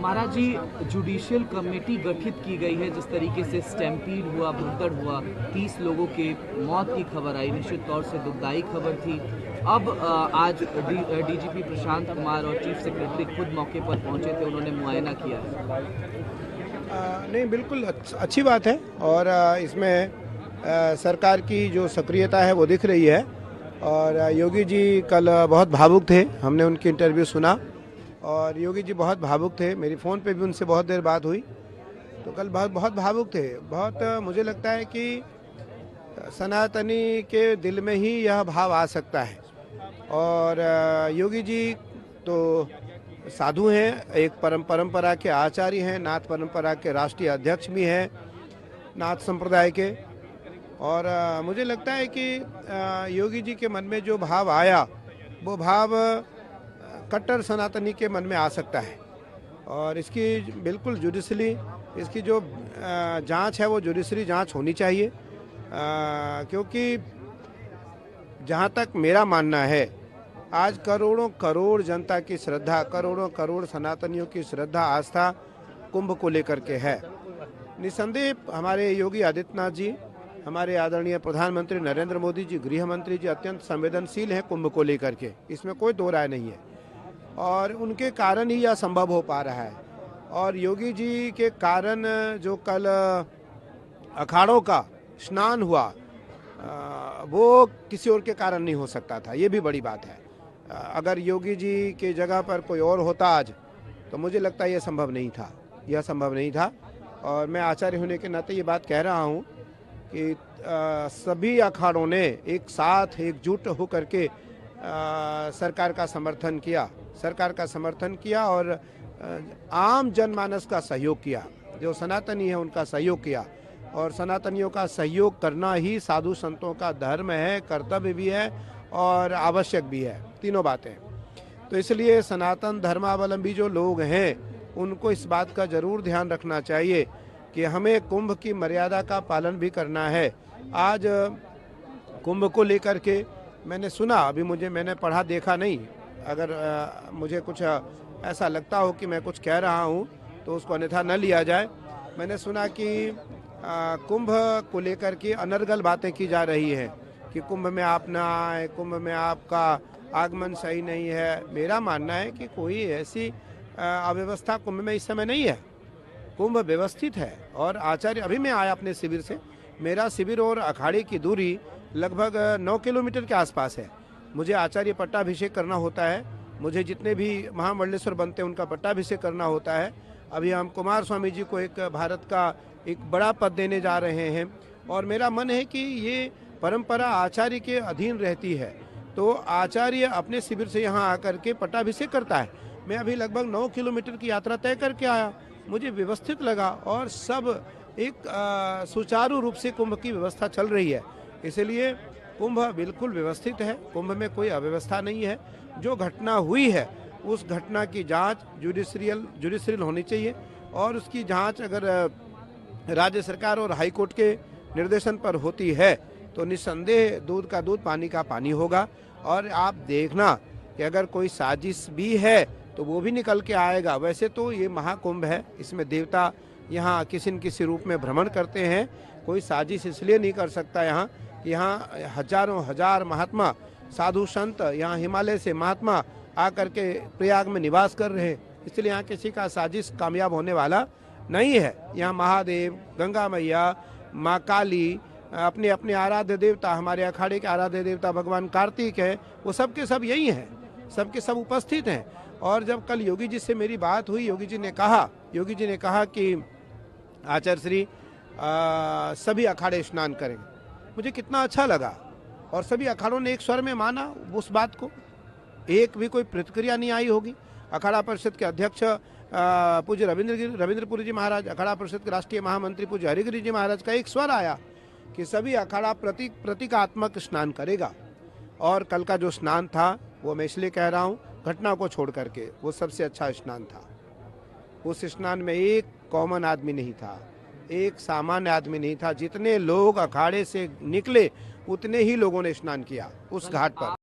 महाराज जी, judicial committee गठित की गई है। जिस तरीके से स्टैम्पीड हुआ, भगदड़ हुआ, 30 लोगों के मौत की खबर आई, निश्चित तौर से दुखदाई खबर थी। अब आज डीजीपी प्रशांत कुमार और चीफ सेक्रेटरी खुद मौके पर पहुंचे थे, उन्होंने मुआयना किया है। नहीं, बिल्कुल अच्छी बात है और इसमें सरकार की जो सक्रियता है वो दिख रही है। और योगी जी कल बहुत भावुक थे, हमने उनकी इंटरव्यू सुना और योगी जी बहुत भावुक थे। मेरी फ़ोन पे भी उनसे बहुत देर बात हुई, तो कल बहुत भावुक थे। बहुत मुझे लगता है कि सनातनी के दिल में ही यह भाव आ सकता है। और योगी जी तो साधु हैं, एक परंपरा के आचार्य हैं, नाथ परंपरा के राष्ट्रीय अध्यक्ष भी हैं नाथ संप्रदाय के। और मुझे लगता है कि योगी जी के मन में जो भाव आया वो भाव कट्टर सनातनी के मन में आ सकता है। और इसकी बिल्कुल जुडिशली इसकी जो जांच है वो जुडिशरी जांच होनी चाहिए, क्योंकि जहां तक मेरा मानना है, आज करोड़ों करोड़ जनता की श्रद्धा, करोड़ों करोड़ सनातनियों की श्रद्धा आस्था कुंभ को लेकर के है। निसंदेह हमारे योगी आदित्यनाथ जी, हमारे आदरणीय प्रधानमंत्री नरेंद्र मोदी जी, गृह मंत्री जी अत्यंत संवेदनशील हैं कुंभ को लेकर के, इसमें कोई दो राय नहीं है। और उनके कारण ही यह संभव हो पा रहा है। और योगी जी के कारण जो कल अखाड़ों का स्नान हुआ वो किसी और के कारण नहीं हो सकता था, ये भी बड़ी बात है। अगर योगी जी के जगह पर कोई और होता आज, तो मुझे लगता है यह संभव नहीं था। और मैं आचार्य होने के नाते ये बात कह रहा हूँ कि सभी अखाड़ों ने एक साथ एकजुट होकर के सरकार का समर्थन किया और आम जनमानस का सहयोग किया, जो सनातनी है उनका सहयोग किया। और सनातनियों का सहयोग करना ही साधु संतों का धर्म है, कर्तव्य भी है और आवश्यक भी है, तीनों बातें। तो इसलिए सनातन धर्मावलंबी जो लोग हैं उनको इस बात का जरूर ध्यान रखना चाहिए कि हमें कुंभ की मर्यादा का पालन भी करना है। आज कुंभ को लेकर के मैंने सुना, अभी मैंने पढ़ा देखा नहीं, अगर मुझे कुछ ऐसा लगता हो कि मैं कुछ कह रहा हूँ तो उसको अन्यथा न लिया जाए। मैंने सुना कि कुंभ को लेकर के अनर्गल बातें की जा रही हैं कि कुंभ में आप ना आए, कुंभ में आपका आगमन सही नहीं है। मेरा मानना है कि कोई ऐसी अव्यवस्था कुंभ में इस समय नहीं है, कुंभ व्यवस्थित है। और आचार्य, अभी मैं आया अपने शिविर से, मेरा शिविर और अखाड़े की दूरी लगभग 9 किलोमीटर के आसपास है। मुझे आचार्य पट्टाभिषेक करना होता है, मुझे जितने भी महामंडलेश्वर बनते हैं उनका पट्टाभिषेक करना होता है। अभी हम कुमार स्वामी जी को एक भारत का एक बड़ा पद देने जा रहे हैं और मेरा मन है कि ये परंपरा आचार्य के अधीन रहती है, तो आचार्य अपने शिविर से यहाँ आकर के पट्टाभिषेक करता है। मैं अभी लगभग 9 किलोमीटर की यात्रा तय करके आया, मुझे व्यवस्थित लगा और सब एक सुचारू रूप से कुंभ की व्यवस्था चल रही है। इसलिए कुंभ बिल्कुल व्यवस्थित है, कुंभ में कोई अव्यवस्था नहीं है। जो घटना हुई है उस घटना की जांच जुडिशियल होनी चाहिए और उसकी जांच अगर राज्य सरकार और हाई कोर्ट के निर्देशन पर होती है तो निस्संदेह दूध का दूध, पानी का पानी होगा। और आप देखना कि अगर कोई साजिश भी है तो वो भी निकल के आएगा। वैसे तो ये महाकुंभ है, इसमें देवता यहाँ किसी न किसी रूप में भ्रमण करते हैं। कोई साजिश इसलिए नहीं कर सकता यहाँ हजारों हजार महात्मा, साधु संत, यहाँ हिमालय से महात्मा आकर के प्रयाग में निवास कर रहे हैं, इसलिए यहाँ किसी का साजिश कामयाब होने वाला नहीं है। यहाँ महादेव, गंगा मैया, माँ काली, अपने अपने आराध्य देवता, हमारे अखाड़े के आराध्य देवता भगवान कार्तिक है, वो सब के सब यही हैं, सब के सब उपस्थित हैं। और जब कल योगी जी से मेरी बात हुई, योगी जी ने कहा कि आचार्य श्री सभी अखाड़े स्नान करेंगे। मुझे कितना अच्छा लगा और सभी अखाड़ों ने एक स्वर में माना उस बात को, एक भी कोई प्रतिक्रिया नहीं आई होगी। अखाड़ा परिषद के अध्यक्ष पूज्य रविंद्रपुरी जी महाराज, अखाड़ा परिषद के राष्ट्रीय महामंत्री पूज्य हरिगिरी जी महाराज का एक स्वर आया कि सभी अखाड़ा प्रतीकात्मक स्नान करेगा। और कल का जो स्नान था वो मैं इसलिए कह रहा हूँ, घटना को छोड़ करके वो सबसे अच्छा स्नान था। उस स्नान में एक कॉमन आदमी नहीं था, एक सामान्य आदमी नहीं था। जितने लोग अखाड़े से निकले उतने ही लोगों ने स्नान किया उस घाट पर।